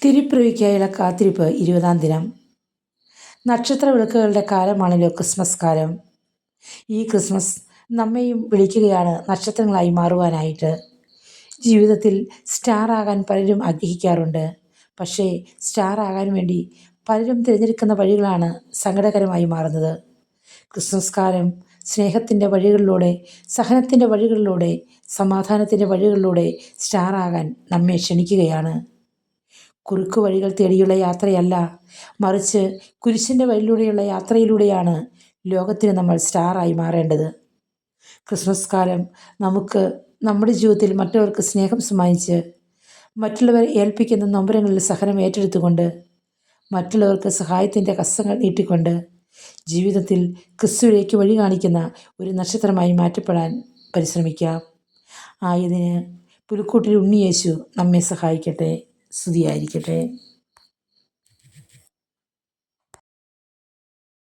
തിരുപ്പിറവിക്കായുള്ള കാത്തിരിപ്പ് 20-ാം ദിനം. നക്ഷത്ര വിളക്കുകളുടെ കാലമാണല്ലോ ക്രിസ്മസ് കാലം. ഈ ക്രിസ്മസ് നമ്മെയും വിളിക്കുകയാണ് നക്ഷത്രങ്ങളായി മാറുവാനായിട്ട്. ജീവിതത്തിൽ സ്റ്റാർ ആകാൻ പലരും ആഗ്രഹിക്കാറുണ്ട്. പക്ഷേ സ്റ്റാർ ആകാൻ വേണ്ടി പലരും തിരഞ്ഞെടുക്കുന്ന വഴികളാണ് സങ്കടകരമായി മാറുന്നത്. ക്രിസ്മസ് കാലം സ്നേഹത്തിൻ്റെ വഴികളിലൂടെ, സഹനത്തിൻ്റെ വഴികളിലൂടെ, സമാധാനത്തിൻ്റെ വഴികളിലൂടെ സ്റ്റാർ ആകാൻ നമ്മെ ക്ഷണിക്കുകയാണ്. കുറുക്കു വഴികൾ തേടിയുള്ള യാത്രയല്ല, മറിച്ച് കുരിശിൻ്റെ വഴിയിലൂടെയുള്ള യാത്രയിലൂടെയാണ് ലോകത്തിന് നമ്മൾ സ്റ്റാറായി മാറേണ്ടത്. ക്രിസ്മസ് കാലം നമുക്ക് നമ്മുടെ ജീവിതത്തിൽ മറ്റുള്ളവർക്ക് സ്നേഹം സമ്മാനിച്ച്, മറ്റുള്ളവരെ ഏൽപ്പിക്കുന്ന നൊമ്പരങ്ങളിൽ സഹനം ഏറ്റെടുത്തുകൊണ്ട്, മറ്റുള്ളവർക്ക് സഹായത്തിൻ്റെ ഹസ്തങ്ങൾ നീട്ടിക്കൊണ്ട് ജീവിതത്തിൽ ക്രിസ്തുവിലേക്ക് വഴി കാണിക്കുന്ന ഒരു നക്ഷത്രമായി മാറ്റപ്പെടാൻ പരിശ്രമിക്കാം. ആയതിന് പുൽക്കൂട്ടിൽ ഉണ്ണിയേശു നമ്മെ സഹായിക്കട്ടെ. സ്തുതിയായിരിക്കട്ടെ.